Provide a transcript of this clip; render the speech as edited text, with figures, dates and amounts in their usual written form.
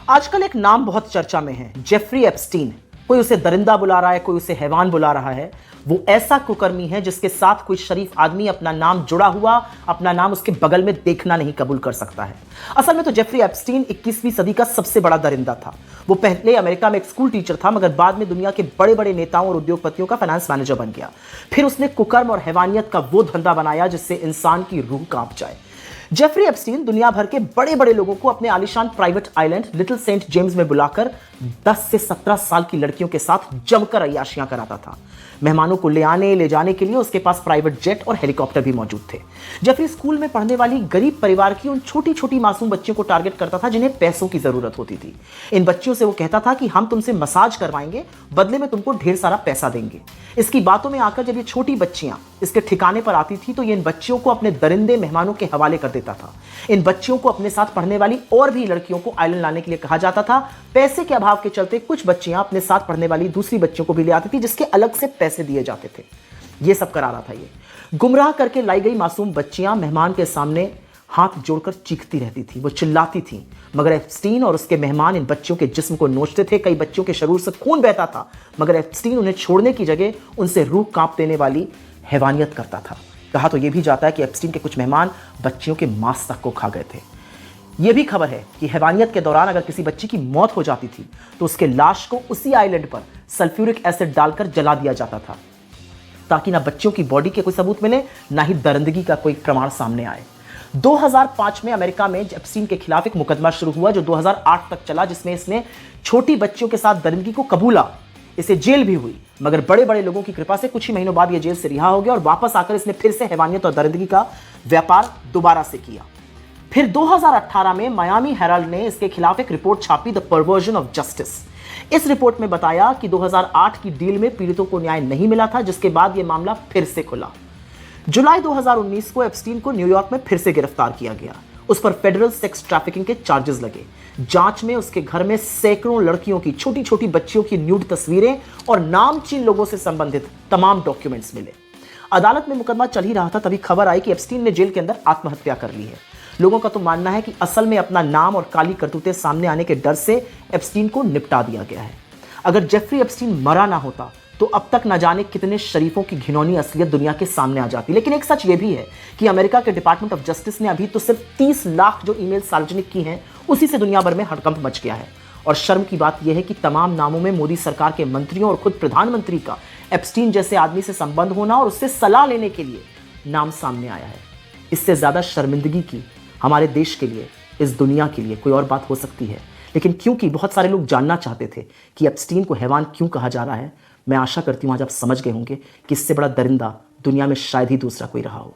आजकल एक नाम बहुत चर्चा में है, जेफरी एप्स्टीन। कोई उसे दरिंदा बुला रहा है, कोई उसे हैवान बुला रहा है। वो ऐसा कुकर्मी है जिसके साथ कोई शरीफ आदमी अपना नाम जुड़ा हुआ, अपना नाम उसके बगल में देखना नहीं कबूल कर सकता है। असल में तो जेफरी एप्स्टीन 21वीं सदी का सबसे बड़ा दरिंदा था। वो पहले अमेरिका में एक स्कूल टीचर था, मगर बाद में दुनिया के बड़े बड़े नेताओं और उद्योगपतियों का फाइनेंस मैनेजर बन गया। फिर उसने कुकर्म और हैवानियत का वो धंधा बनाया जिससे इंसान की रूह कांप जाए। जेफरी एप्स्टीन दुनिया भर के बड़े बड़े लोगों को अपने आलीशान private island Little Saint James में बुलाकर 10 से 17 साल की लड़कियों के साथ जमकर अय्याशियां कराता था। मेहमानों को ले जाने के लिए उसके पास प्राइवेट जेट और हेलीकॉप्टर भी मौजूद थे। जेफरी स्कूल में पढ़ने वाली गरीब परिवार की उन छोटी छोटी मासूम बच्चियों को टारगेट करता था जिन्हें पैसों की जरूरत होती थी। इन बच्चियों से वो कहता था कि हम तुमसे मसाज करवाएंगे, बदले में तुमको ढेर सारा पैसा देंगे। इसकी बातों में आकर जब ये छोटी बच्चियां इसके ठिकाने पर आती थी तो ये इन बच्चियों को अपने दरिंदे मेहमानों के हवाले कर देता था। इन बच्चियों को अपने साथ पढ़ने वाली और भी लड़कियों को आइलैंड लाने के लिए कहा जाता था। पैसे के अभाव के चलते कुछ बच्चियां अपने साथ पढ़ने वाली दूसरी बच्चियों को भी ले आती थी, जिसके अलग से पैसे दिए जाते थे। ये सब करा रहा था। ये गुमराह करके लाई गई मासूम बच्चियां मेहमान के सामने हाथ जोड़कर चीखती रहती थी, वो चिल्लाती थी, मगर एप्स्टीन और उसके मेहमान इन बच्चियों के जिस्म को नोचते थे। कई बच्चियों के शरीर से खून बहता था, मगर एप्स्टीन उन्हें छोड़ने की जगह उनसे रूह कांप देने वाली हैवानियत करता था। कहा तो यह भी जाता है कि एप्स्टीन के कुछ मेहमान बच्चियों के मांस तक को खा गए थे। यह भी खबर है कि हैवानियत के दौरान अगर किसी बच्ची की मौत हो जाती थी तो उसके लाश को उसी आइलैंड पर सल्फ्यूरिक एसिड डालकर जला दिया जाता था, ताकि ना बच्चियों की बॉडी के कोई सबूत मिले, ना ही दरिंदगी का कोई प्रमाण सामने आए। 2005 में अमेरिका में एप्स्टीन के खिलाफ एक मुकदमा शुरू हुआ जो 2008 तक चला, जिसमें इसने छोटी बच्चियों के साथ दरिंदगी को कबूला। इसे जेल भी हुई, मगर बड़े बड़े लोगों की कृपा से कुछ ही महीनों बाद यह जेल से रिहा हो गया और वापस आकर इसने फिर से हैवानियत और दरिंदगी का व्यापार दोबारा से किया। फिर 2018 में मायामी हेराल्ड ने इसके खिलाफ एक रिपोर्ट छापी, द परवर्जन ऑफ जस्टिस। इस रिपोर्ट में बताया कि 2008 की डील में पीड़ितों को न्याय नहीं मिला था, जिसके बाद यह मामला फिर से खुला। जुलाई 2019 को एप्स्टीन को न्यूयॉर्क में फिर से गिरफ्तार किया गया। उस पर फेडरल सेक्स ट्रैफिकिंग के चार्जेस लगे। जांच में उसके घर में सैकड़ों लड़कियों की, छोटी छोटी बच्चियों की न्यूड तस्वीरें और नामचीन लोगों से संबंधित तमाम डॉक्यूमेंट्स मिले। अदालत में मुकदमा चल ही रहा था, तभी खबर आई कि एप्स्टीन ने जेल के अंदर आत्महत्या कर ली है। लोगों का तो मानना है कि असल में अपना नाम और काली करतूतें सामने आने के डर से एप्स्टीन को निपटा दिया गया है। अगर जेफरी एप्स्टीन मरा ना होता तो अब तक न जाने कितने शरीफों की घिनौनी असलियत दुनिया के सामने आ जाती। लेकिन एक सच ये भी है कि अमेरिका के डिपार्टमेंट ऑफ जस्टिस ने अभी तो सिर्फ 30 लाख जो ईमेल सार्वजनिक की हैं, उसी से दुनिया भर में हड़कंप मच गया है। और शर्म की बात यह है कि तमाम नामों में मोदी सरकार के मंत्रियों और खुद प्रधानमंत्री का एप्स्टीन जैसे आदमी से संबंध होना और उससे सलाह लेने के लिए नाम सामने आया है। इससे ज्यादा शर्मिंदगी की हमारे देश के लिए, इस दुनिया के लिए कोई और बात हो सकती है। लेकिन क्योंकि बहुत सारे लोग जानना चाहते थे कि एप्स्टीन को हैवान क्यों कहा जा रहा है, मैं आशा करती हूं आज आप समझ गए होंगे कि इससे बड़ा दरिंदा दुनिया में शायद ही दूसरा कोई रहा हो।